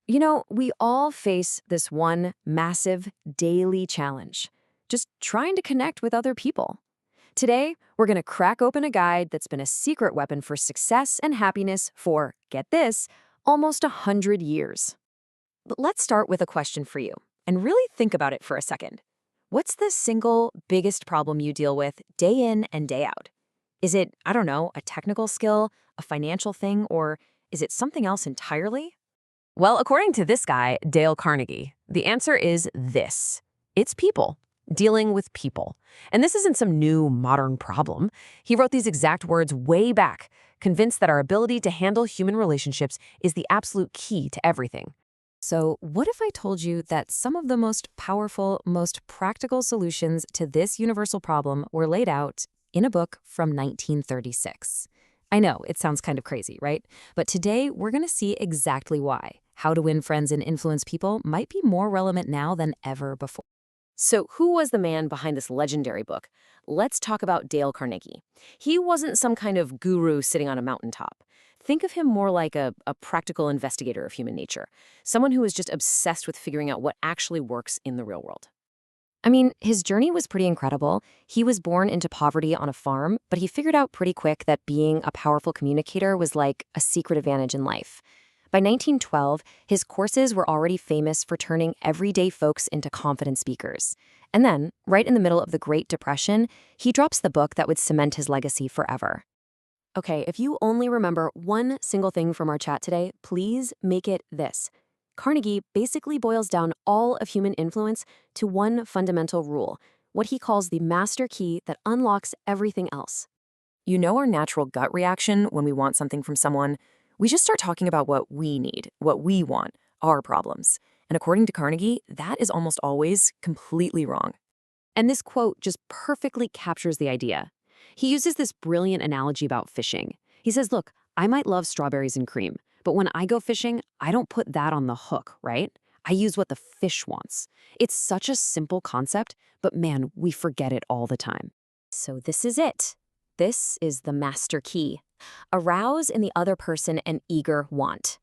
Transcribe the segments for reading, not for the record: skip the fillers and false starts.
We all face this one massive daily challenge, just trying to connect with other people. Today, we're going to crack open a guide that's been a secret weapon for success and happiness for, get this, almost 100 years. But let's start with a question for you, and really think about it for a second. What's the single biggest problem you deal with day in and day out? Is it, I don't know, a technical skill, a financial thing, or is it something else entirely? Well, according to this guy, Dale Carnegie, the answer is this. It's people. Dealing with people. And this isn't some new, modern problem. He wrote these exact words way back, convinced that our ability to handle human relationships is the absolute key to everything. So, what if I told you that some of the most powerful, most practical solutions to this universal problem were laid out in a book from 1936? I know, it sounds kind of crazy, right? But today, we're going to see exactly why. How to win friends and influence people might be more relevant now than ever before. So who was the man behind this legendary book? Let's talk about Dale Carnegie. He wasn't some kind of guru sitting on a mountaintop. Think of him more like a practical investigator of human nature, someone who is just obsessed with figuring out what actually works in the real world. I mean, his journey was pretty incredible. He was born into poverty on a farm, but he figured out pretty quick that being a powerful communicator was like a secret advantage in life. By 1912, his courses were already famous for turning everyday folks into confident speakers. And then, right in the middle of the Great Depression, he drops the book that would cement his legacy forever. Okay, if you only remember one single thing from our chat today, please make it this. Carnegie basically boils down all of human influence to one fundamental rule, what he calls the master key that unlocks everything else. You know our natural gut reaction when we want something from someone? We just start talking about what we need, what we want, our problems. And according to Carnegie, that is almost always completely wrong. And this quote just perfectly captures the idea. He uses this brilliant analogy about fishing. He says, look, I might love strawberries and cream, but when I go fishing, I don't put that on the hook, right? I use what the fish wants. It's such a simple concept, but man, we forget it all the time. So this is it. This is the master key. Arouse in the other person an eager want.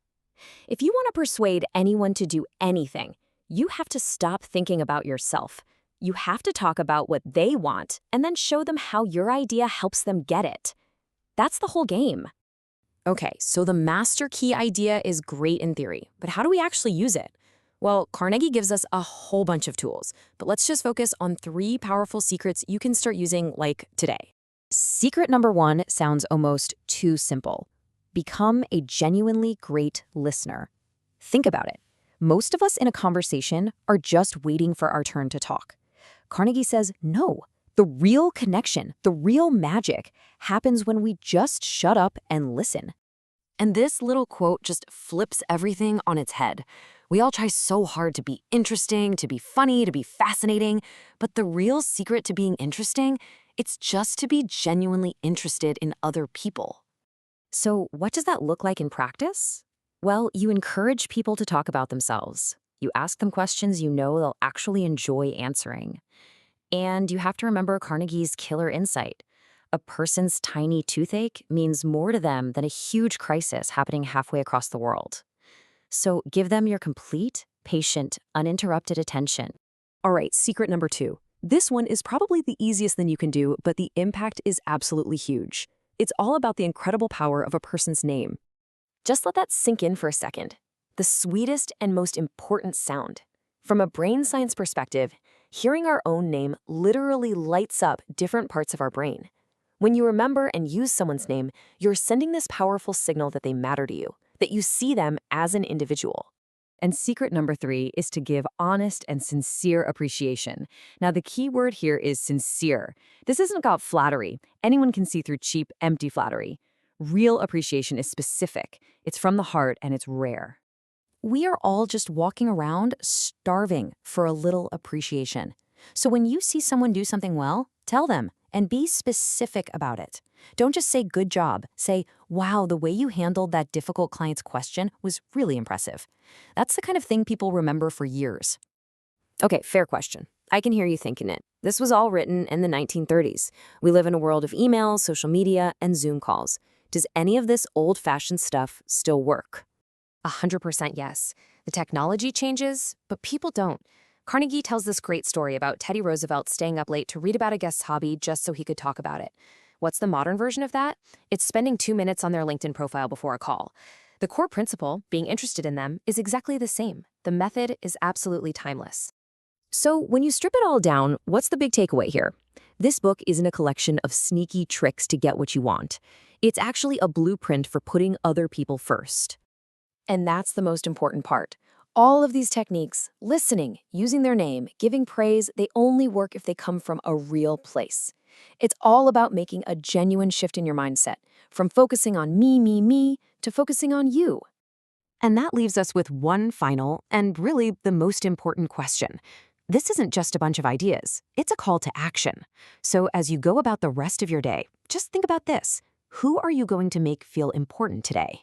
If you want to persuade anyone to do anything, you have to stop thinking about yourself. You have to talk about what they want and then show them how your idea helps them get it. That's the whole game. Okay, so the master key idea is great in theory, but how do we actually use it? Well, Carnegie gives us a whole bunch of tools, but let's just focus on 3 powerful secrets you can start using like today. Secret number 1 sounds almost too simple. Become a genuinely great listener. Think about it. Most of us in a conversation are just waiting for our turn to talk. Carnegie says, no, the real connection, the real magic happens when we just shut up and listen. And this little quote just flips everything on its head. We all try so hard to be interesting, to be funny, to be fascinating, but the real secret to being interesting, it's just to be genuinely interested in other people. So what does that look like in practice? Well, you encourage people to talk about themselves. You ask them questions you know they'll actually enjoy answering. And you have to remember Carnegie's killer insight. A person's tiny toothache means more to them than a huge crisis happening halfway across the world. So give them your complete, patient, uninterrupted attention. All right, secret number 2. This one is probably the easiest thing you can do, but the impact is absolutely huge. It's all about the incredible power of a person's name. Just let that sink in for a second. The sweetest and most important sound. From a brain science perspective, hearing our own name literally lights up different parts of our brain. When you remember and use someone's name, you're sending this powerful signal that they matter to you, that you see them as an individual. And secret number 3 is to give honest and sincere appreciation. Now, the key word here is sincere. This isn't about flattery. Anyone can see through cheap, empty flattery. Real appreciation is specific. It's from the heart and it's rare. We are all just walking around starving for a little appreciation. So when you see someone do something well, tell them and be specific about it. Don't just say good job. Say, wow, the way you handled that difficult client's question was really impressive. That's the kind of thing people remember for years. Okay, fair question. I can hear you thinking it. This was all written in the 1930s. We live in a world of emails, social media, and Zoom calls. Does any of this old-fashioned stuff still work? 100% yes. The technology changes, but people don't. Carnegie tells this great story about Teddy Roosevelt staying up late to read about a guest's hobby just so he could talk about it. What's the modern version of that? It's spending 2 minutes on their LinkedIn profile before a call. The core principle, being interested in them, is exactly the same. The method is absolutely timeless. So when you strip it all down, what's the big takeaway here? This book isn't a collection of sneaky tricks to get what you want. It's actually a blueprint for putting other people first. And that's the most important part. All of these techniques, listening, using their name, giving praise, they only work if they come from a real place. It's all about making a genuine shift in your mindset, from focusing on me, to focusing on you. And that leaves us with one final, and really the most important question. This isn't just a bunch of ideas, it's a call to action. So as you go about the rest of your day, just think about this. Who are you going to make feel important today?